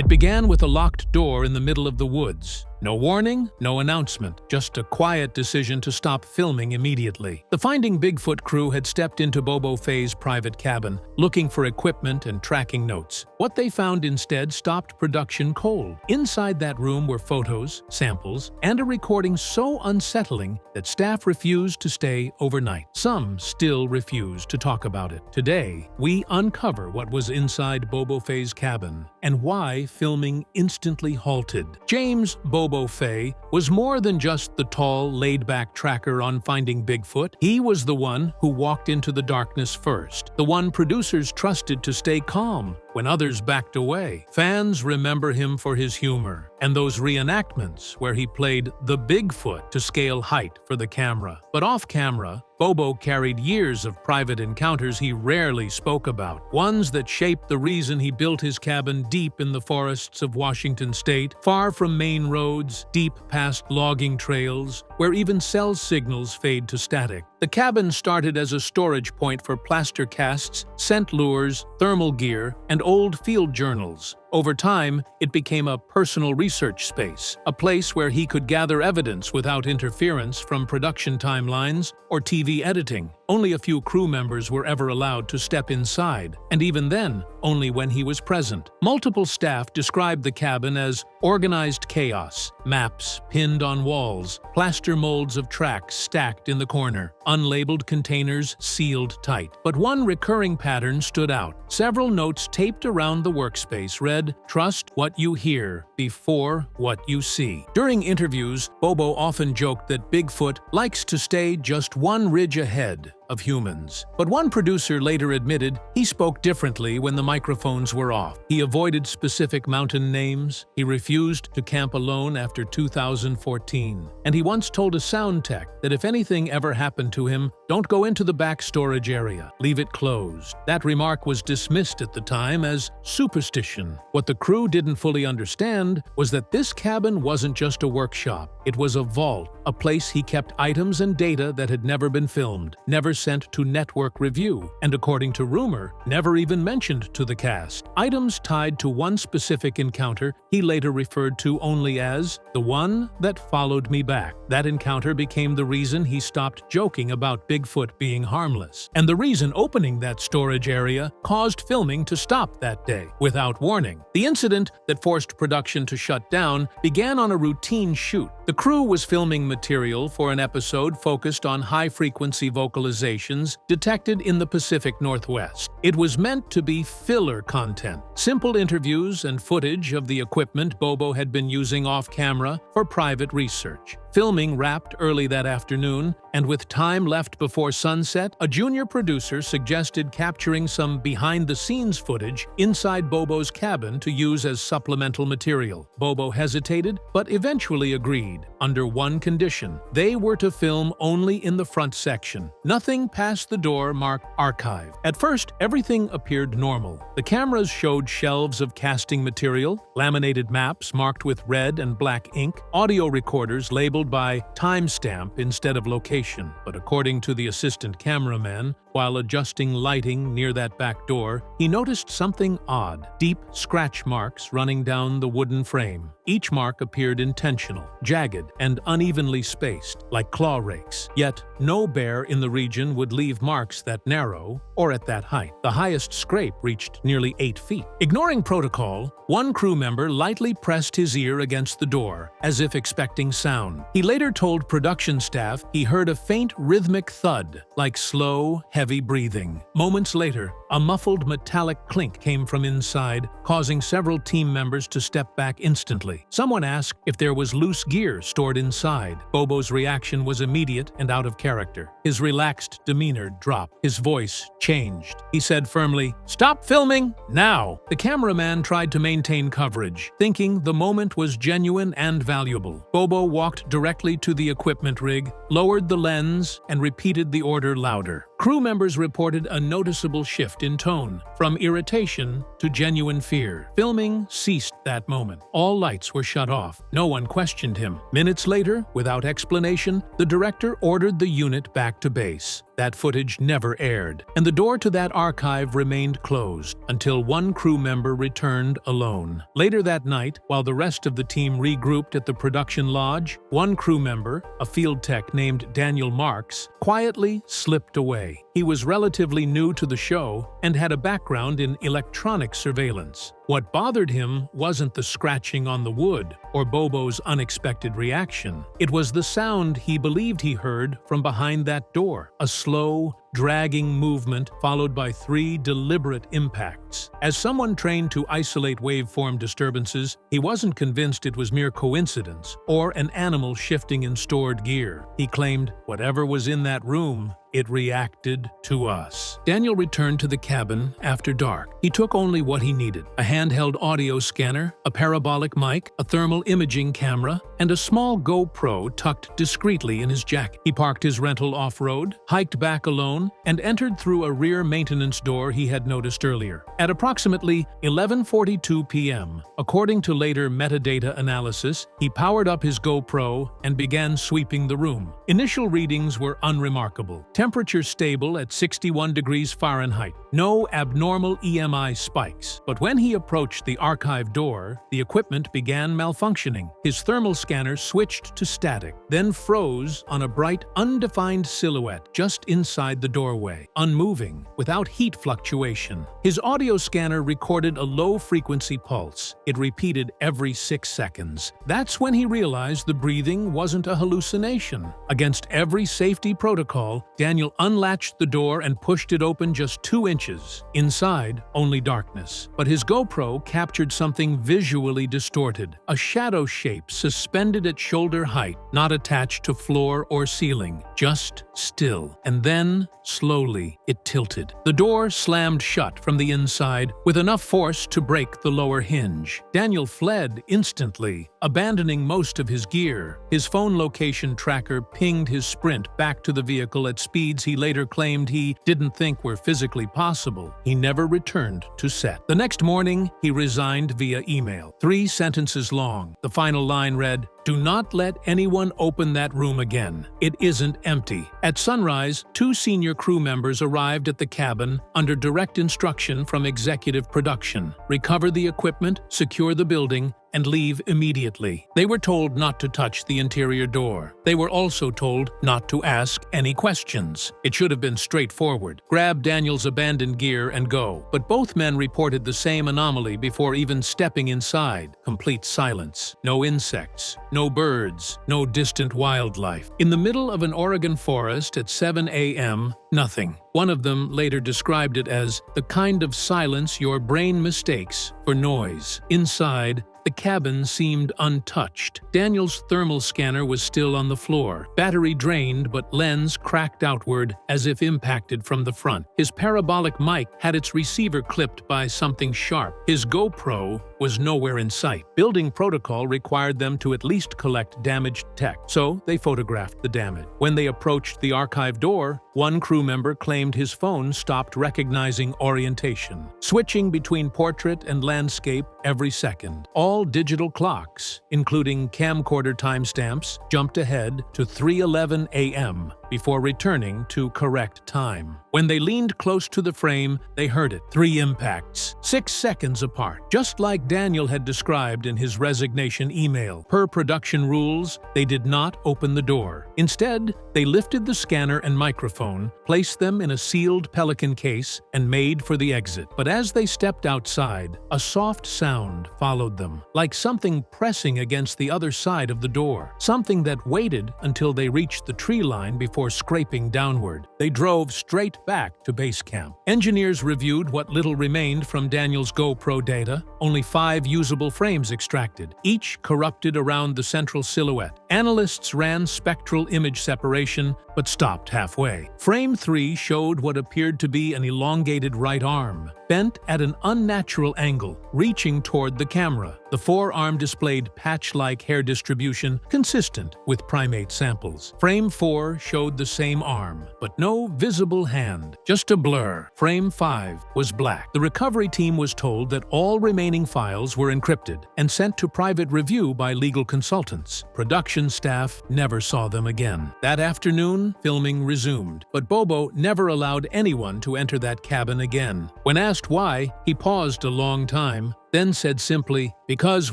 It began with a locked door in the middle of the woods. No warning, no announcement, just a quiet decision to stop filming immediately. The Finding Bigfoot crew had stepped into Bobo Fay's private cabin, looking for equipment and tracking notes. What they found instead stopped production cold. Inside that room were photos, samples, and a recording so unsettling that staff refused to stay overnight. Some still refuse to talk about it. Today, we uncover what was inside Bobo Fay's cabin and why filming instantly halted. James Bobo Fay was more than just the tall, laid-back tracker on Finding Bigfoot. He was the one who walked into the darkness first, the one producers trusted to stay calm when others backed away. Fans remember him for his humor and those reenactments where he played the Bigfoot to scale height for the camera. But off-camera, Bobo carried years of private encounters he rarely spoke about, ones that shaped the reason he built his cabin deep in the forests of Washington state, far from main roads, deep past logging trails, where even cell signals fade to static. The cabin started as a storage point for plaster casts, scent lures, thermal gear, and old field journals. Over time, it became a personal research space, a place where he could gather evidence without interference from production timelines or TV editing. Only a few crew members were ever allowed to step inside, and even then, only when he was present. Multiple staff described the cabin as organized chaos, maps pinned on walls, plaster molds of tracks stacked in the corner, unlabeled containers sealed tight. But one recurring pattern stood out. Several notes taped around the workspace read, "Trust what you hear before what you see." During interviews, Bobo often joked that Bigfoot likes to stay just one ridge ahead of humans. But one producer later admitted he spoke differently when the microphones were off. He avoided specific mountain names, he refused to camp alone after 2014, and he once told a sound tech that if anything ever happened to him, don't go into the back storage area, leave it closed. That remark was dismissed at the time as superstition. What the crew didn't fully understand was that this cabin wasn't just a workshop, it was a vault, a place he kept items and data that had never been filmed, never sent to network review, and according to rumor, never even mentioned to the cast. Items tied to one specific encounter he later referred to only as the one that followed me back. That encounter became the reason he stopped joking about Bigfoot being harmless, and the reason opening that storage area caused filming to stop that day, without warning. The incident that forced production to shut down began on a routine shoot. The crew was filming material for an episode focused on high-frequency vocalizations detected in the Pacific Northwest. It was meant to be filler content, simple interviews and footage of the equipment Bobo had been using off-camera for private research. Filming wrapped early that afternoon, and with time left before sunset, a junior producer suggested capturing some behind-the-scenes footage inside Bobo's cabin to use as supplemental material. Bobo hesitated, but eventually agreed, under one condition. They were to film only in the front section. Nothing past the door marked archive. At first, everything appeared normal. The cameras showed shelves of casting material, laminated maps marked with red and black ink, audio recorders labeled by timestamp instead of location. But according to the assistant cameraman, while adjusting lighting near that back door, he noticed something odd. Deep scratch marks running down the wooden frame. Each mark appeared intentional, jagged, and unevenly spaced, like claw rakes. Yet, no bear in the region would leave marks that narrow or at that height. The highest scrape reached nearly 8 feet. Ignoring protocol, one crew member lightly pressed his ear against the door, as if expecting sound. He later told production staff he heard a faint rhythmic thud, like slow, heavy breathing. Moments later, a muffled metallic clink came from inside, causing several team members to step back instantly. Someone asked if there was loose gear stored inside. Bobo's reaction was immediate and out of character. His relaxed demeanor dropped. His voice changed. He said firmly, "Stop filming, now!" The cameraman tried to maintain coverage, thinking the moment was genuine and valuable. Bobo walked directly to the equipment rig, lowered the lens, and repeated the order louder. Crew members reported a noticeable shift in tone, from irritation to genuine fear. Filming ceased that moment. All lights were shut off. No one questioned him. Minutes later, without explanation, the director ordered the unit back to base. That footage never aired, and the door to that archive remained closed until one crew member returned alone. Later that night, while the rest of the team regrouped at the production lodge, one crew member, a field tech named Daniel Marks, quietly slipped away. He was relatively new to the show and had a background in electronic surveillance. What bothered him wasn't the scratching on the wood or Bobo's unexpected reaction. It was the sound he believed he heard from behind that door, a slow, dragging movement followed by 3 deliberate impacts. As someone trained to isolate waveform disturbances, he wasn't convinced it was mere coincidence or an animal shifting in stored gear. He claimed, "Whatever was in that room, it reacted to us." Daniel returned to the cabin after dark. He took only what he needed: a handheld audio scanner, a parabolic mic, a thermal imaging camera, and a small GoPro tucked discreetly in his jacket. He parked his rental off-road, hiked back alone, and entered through a rear maintenance door he had noticed earlier. At approximately 11:42 p.m., according to later metadata analysis, he powered up his GoPro and began sweeping the room. Initial readings were unremarkable. Temperature stable at 61 degrees Fahrenheit. No abnormal EMI spikes. But when he approached the archive door, the equipment began malfunctioning. His thermal scanner switched to static, then froze on a bright, undefined silhouette just inside the doorway, unmoving, without heat fluctuation. His audio scanner recorded a low-frequency pulse. It repeated every 6 seconds. That's when he realized the breathing wasn't a hallucination. Against every safety protocol, Daniel unlatched the door and pushed it open just 2 inches. Inside, only darkness. But his GoPro captured something visually distorted. A shadow shape suspended at shoulder height, not attached to floor or ceiling, just still. And then, slowly, it tilted. The door slammed shut from the inside with enough force to break the lower hinge. Daniel fled instantly, abandoning most of his gear. His phone location tracker pinged his sprint back to the vehicle at speeds he later claimed he didn't think were physically possible. He never returned to set. The next morning, he resigned via email. 3 sentences long. The final line read, "Do not let anyone open that room again. It isn't empty." At sunrise, 2 senior crew members arrived at the cabin under direct instruction from executive production. Recover the equipment, secure the building, and leave immediately. They were told not to touch the interior door. They were also told not to ask any questions. It should have been straightforward. Grab Daniel's abandoned gear and go. But both men reported the same anomaly before even stepping inside. Complete silence. No insects. No birds. No distant wildlife. In the middle of an Oregon forest at 7 a.m., nothing. One of them later described it as the kind of silence your brain mistakes for noise. Inside, the cabin seemed untouched. Daniel's thermal scanner was still on the floor, battery drained but lens cracked outward as if impacted from the front. His parabolic mic had its receiver clipped by something sharp. His GoPro was nowhere in sight. Building protocol required them to at least collect damaged tech, so they photographed the damage. When they approached the archive door, one crew member claimed his phone stopped recognizing orientation, switching between portrait and landscape every second. All digital clocks, including camcorder timestamps, jumped ahead to 3:11 a.m. before returning to correct time. When they leaned close to the frame, they heard it. 3 impacts, 6 seconds apart, just like Daniel had described in his resignation email. Per production rules, they did not open the door. Instead, they lifted the scanner and microphone, placed them in a sealed Pelican case, and made for the exit. But as they stepped outside, a soft sound followed them, like something pressing against the other side of the door, something that waited until they reached the tree line before scraping downward. They drove straight back to base camp. Engineers reviewed what little remained from Daniel's GoPro data, only 5 usable frames extracted, each corrupted around the central silhouette. Analysts ran spectral image separation, but stopped halfway. Frame 3 showed what appeared to be an elongated right arm, bent at an unnatural angle, reaching toward the camera. The forearm displayed patch-like hair distribution consistent with primate samples. Frame 4 showed the same arm, but no visible hand, just a blur. Frame 5 was black. The recovery team was told that all remaining files were encrypted and sent to private review by legal consultants. Production staff never saw them again. That afternoon, filming resumed, but Bobo never allowed anyone to enter that cabin again. When asked why, he paused a long time, then said simply, "Because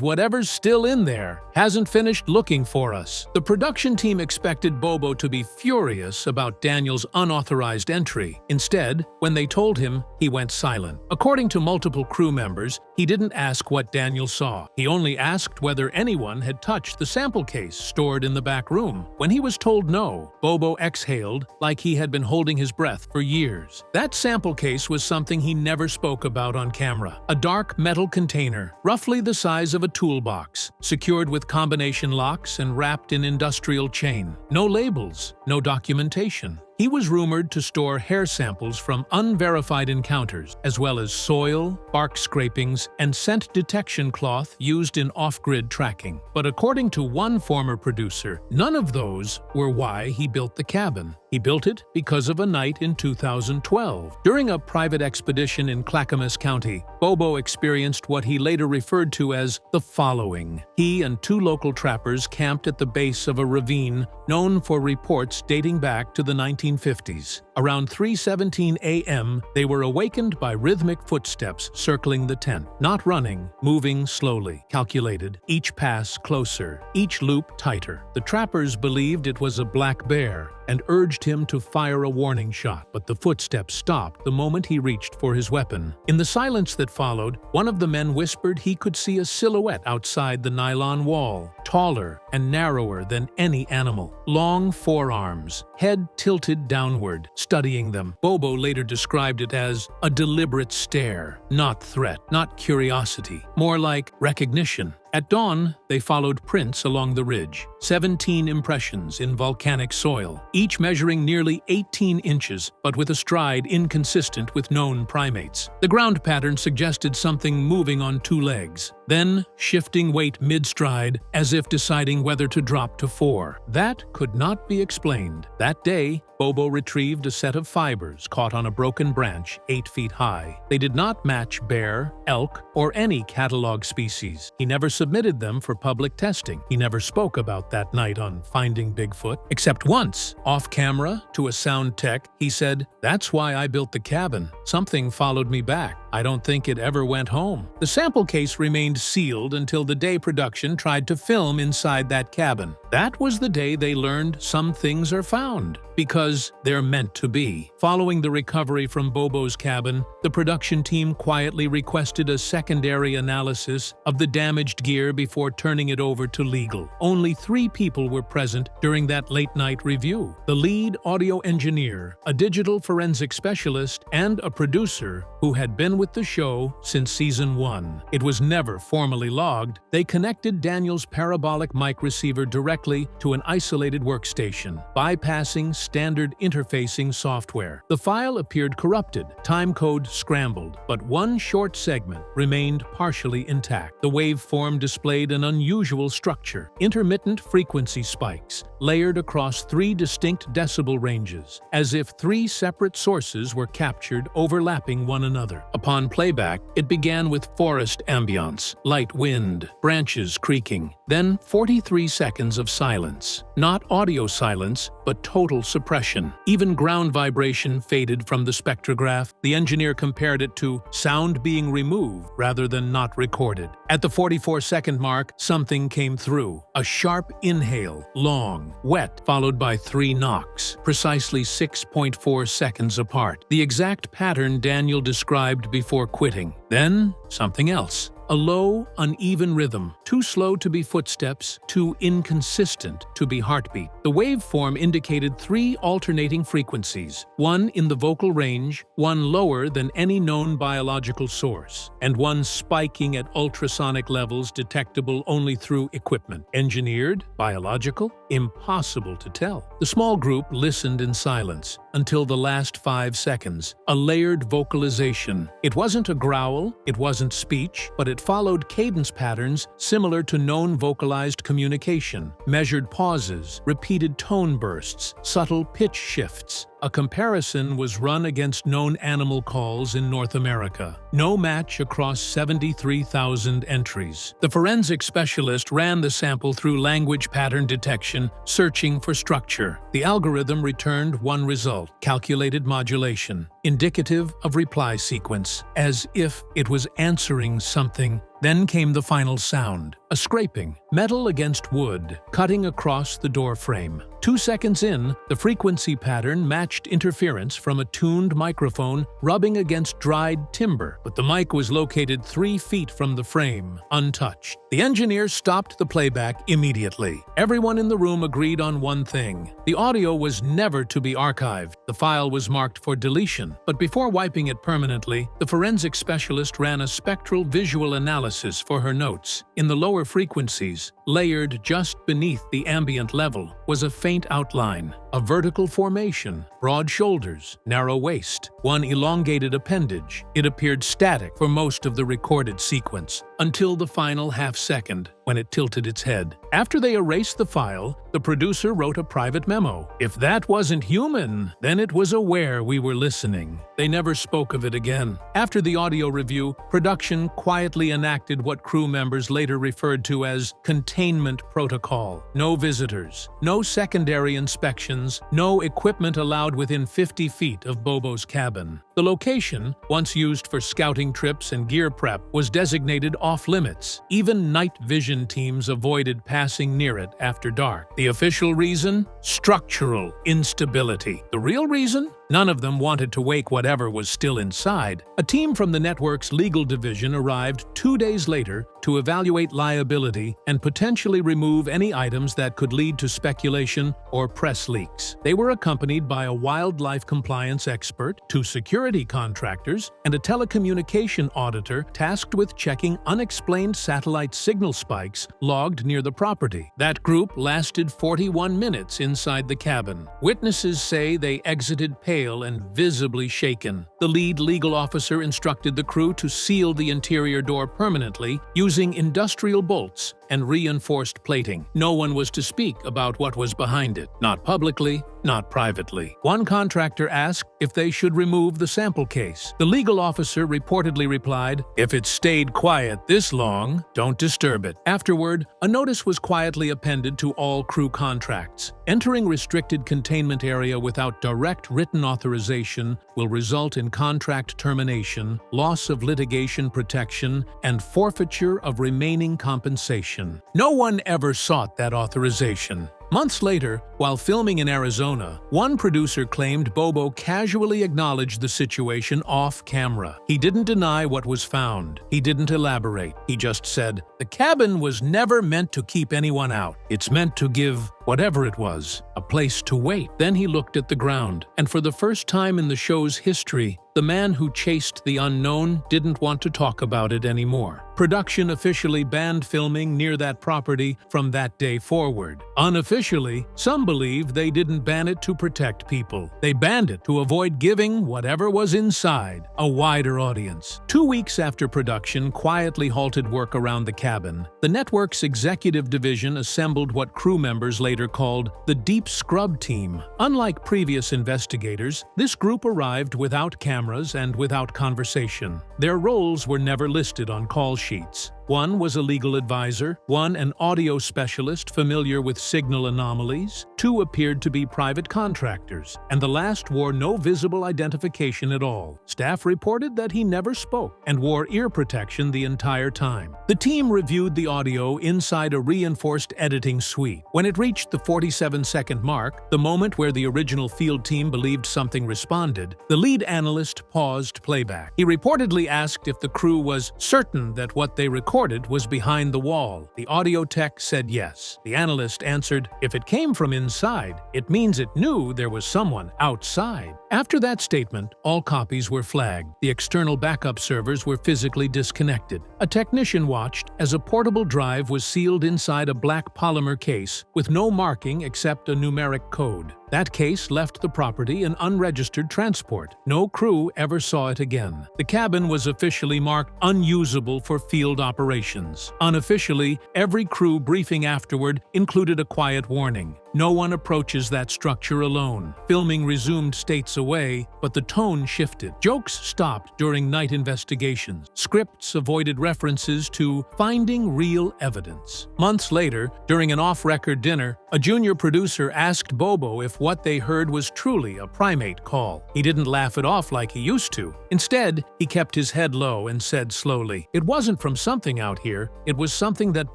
whatever's still in there hasn't finished looking for us." The production team expected Bobo to be furious about Daniel's unauthorized entry. Instead, when they told him, he went silent. According to multiple crew members, he didn't ask what Daniel saw. He only asked whether anyone had touched the sample case stored in the back room. When he was told no, Bobo exhaled like he had been holding his breath for years. That sample case was something he never spoke about on camera. A dark metal container, roughly the size of a toolbox, secured with combination locks and wrapped in industrial chain. No labels, no documentation. He was rumored to store hair samples from unverified encounters, as well as soil, bark scrapings, and scent detection cloth used in off-grid tracking. But according to one former producer, none of those were why he built the cabin. He built it because of a night in 2012. During a private expedition in Clackamas County, Bobo experienced what he later referred to as the following. He and 2 local trappers camped at the base of a ravine known for reports dating back to the 1950s. Around 3:17 a.m., they were awakened by rhythmic footsteps circling the tent. Not running, moving slowly, calculated, each pass closer, each loop tighter. The trappers believed it was a black bear and urged him to fire a warning shot, but the footsteps stopped the moment he reached for his weapon. In the silence that followed, one of the men whispered he could see a silhouette outside the nylon wall, taller and narrower than any animal. Long forearms, head tilted downward, studying them. Bobo later described it as a deliberate stare, not threat, not curiosity, more like recognition. At dawn, they followed prints along the ridge, 17 impressions in volcanic soil, each measuring nearly 18 inches, but with a stride inconsistent with known primates. The ground pattern suggested something moving on 2 legs, then shifting weight mid-stride, as if deciding whether to drop to 4. That could not be explained. That day, Bobo retrieved a set of fibers caught on a broken branch 8 feet high. They did not match bear, elk, or any catalog species. He never submitted them for public testing. He never spoke about that night on Finding Bigfoot, except once, off-camera, to a sound tech, he said, "That's why I built the cabin. Something followed me back. I don't think it ever went home." The sample case remained sealed until the day production tried to film inside that cabin. That was the day they learned some things are found, because they're meant to be. Following the recovery from Bobo's cabin, the production team quietly requested a secondary analysis of the damaged gear before turning it over to legal. Only 3 people were present during that late-night review: the lead audio engineer, a digital forensic specialist, and a producer who had been with the show since season 1. It was never formally logged. They connected Daniel's parabolic mic receiver directly to an isolated workstation, bypassing standard interfacing software. The file appeared corrupted, timecode scrambled, but one short segment remained partially intact. The waveform displayed an unusual structure, intermittent frequency spikes, layered across 3 distinct decibel ranges, as if 3 separate sources were captured overlapping one another. Upon playback, it began with forest ambience, light wind, branches creaking, then 43 seconds of silence. Not audio silence, but total suppression. Even ground vibration faded from the spectrograph. The engineer compared it to sound being removed rather than not recorded. At the 44-second mark, something came through. A sharp inhale, long, wet, followed by 3 knocks, precisely 6.4 seconds apart. The exact pattern Daniel described before quitting. Then, something else. A low, uneven rhythm, too slow to be footsteps, too inconsistent to be heartbeat. The waveform indicated 3 alternating frequencies, one in the vocal range, one lower than any known biological source, and one spiking at ultrasonic levels detectable only through equipment. Engineered? Biological? Impossible to tell. The small group listened in silence until the last 5 seconds, a layered vocalization. It wasn't a growl, it wasn't speech, but it followed cadence patterns similar to known vocalized communication, measured pauses, repeated tone bursts, subtle pitch shifts. A comparison was run against known animal calls in North America. No match across 73,000 entries. The forensic specialist ran the sample through language pattern detection, searching for structure. The algorithm returned one result: calculated modulation, indicative of reply sequence, as if it was answering something. Then came the final sound, a scraping, metal against wood, cutting across the door frame. 2 seconds in, the frequency pattern matched interference from a tuned microphone rubbing against dried timber, but the mic was located 3 feet from the frame, untouched. The engineer stopped the playback immediately. Everyone in the room agreed on one thing: the audio was never to be archived. The file was marked for deletion, but before wiping it permanently, the forensic specialist ran a spectral visual analysis for her notes. In the lower frequencies, layered just beneath the ambient level, was a faint outline, a vertical formation, broad shoulders, narrow waist, one elongated appendage. It appeared static for most of the recorded sequence, until the final half-second, when it tilted its head. After they erased the file, the producer wrote a private memo. If that wasn't human, then it was aware we were listening. They never spoke of it again. After the audio review, production quietly enacted what crew members later referred to as Containment Protocol. No visitors, no secondary inspections, no equipment allowed within 50 feet of Bobo's cabin. The location, once used for scouting trips and gear prep, was designated off-limits. Even night vision teams avoided passing near it after dark. The official reason? Structural instability. The real reason? None of them wanted to wake whatever was still inside. A team from the network's legal division arrived 2 days later to evaluate liability and potentially remove any items that could lead to speculation or press leaks. They were accompanied by a wildlife compliance expert, 2 security contractors, and a telecommunication auditor tasked with checking unexplained satellite signal spikes logged near the property. That group lasted 41 minutes inside the cabin. Witnesses say they exited pale and visibly shaken. The lead legal officer instructed the crew to seal the interior door permanently using industrial bolts and reinforced plating. No one was to speak about what was behind it, not publicly, not privately. One contractor asked if they should remove the sample case. The legal officer reportedly replied, "If it stayed quiet this long, don't disturb it." Afterward, a notice was quietly appended to all crew contracts. Entering restricted containment area without direct written authorization will result in contract termination, loss of litigation protection, and forfeiture of remaining compensation. No one ever sought that authorization. Months later, while filming in Arizona, one producer claimed Bobo casually acknowledged the situation off camera. He didn't deny what was found. He didn't elaborate. He just said, "The cabin was never meant to keep anyone out. It's meant to give whatever it was a place to wait." Then he looked at the ground, and for the first time in the show's history, the man who chased the unknown didn't want to talk about it anymore. Production officially banned filming near that property from that day forward. Unofficially, some believe they didn't ban it to protect people. They banned it to avoid giving whatever was inside a wider audience. 2 weeks after production quietly halted work around the cabin, the network's executive division assembled what crew members later called the Deep Scrub Team. Unlike previous investigators, this group arrived without cameras and without conversation. Their roles were never listed on call sheets. One was a legal advisor, one an audio specialist familiar with signal anomalies, 2 appeared to be private contractors, and the last wore no visible identification at all. Staff reported that he never spoke and wore ear protection the entire time. The team reviewed the audio inside a reinforced editing suite. When it reached the 47-second mark, the moment where the original field team believed something responded, the lead analyst paused playback. He reportedly asked if the crew was certain that what they recorded was behind the wall. The audio tech said yes. The analyst answered, "If it came from inside, it means it knew there was someone outside." After that statement, all copies were flagged. The external backup servers were physically disconnected. A technician watched as a portable drive was sealed inside a black polymer case with no marking except a numeric code. That case left the property in unregistered transport. No crew ever saw it again. The cabin was officially marked unusable for field operations. Unofficially, every crew briefing afterward included a quiet warning. No one approaches that structure alone. Filming resumed states away, but the tone shifted. Jokes stopped during night investigations. Scripts avoided references to finding real evidence. Months later, during an off-record dinner, a junior producer asked Bobo if what they heard was truly a primate call. He didn't laugh it off like he used to. Instead, he kept his head low and said slowly, "It wasn't from something out here, it was something that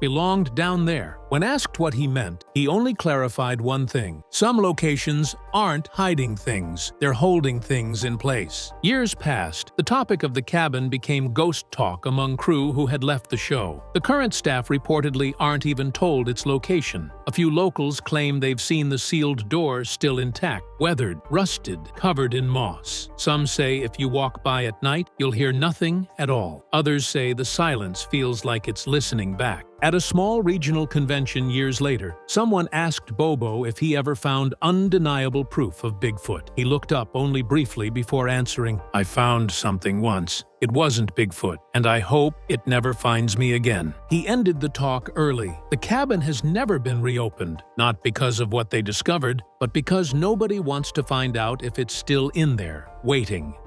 belonged down there." When asked what he meant, he only clarified one thing. Some locations aren't hiding things, they're holding things in place. Years passed. The topic of the cabin became ghost talk among crew who had left the show. The current staff reportedly aren't even told its location. A few locals claim they've seen the sealed door still intact, weathered, rusted, covered in moss. Some say if you walk by at night, you'll hear nothing at all. Others say the silence feels like it's listening back. At a small regional convention years later, someone asked Bobo if he ever found undeniable proof of Bigfoot. He looked up only briefly before answering, "I found something once. It wasn't Bigfoot, and I hope it never finds me again." He ended the talk early. The cabin has never been reopened, not because of what they discovered, but because nobody wants to find out if it's still in there, waiting.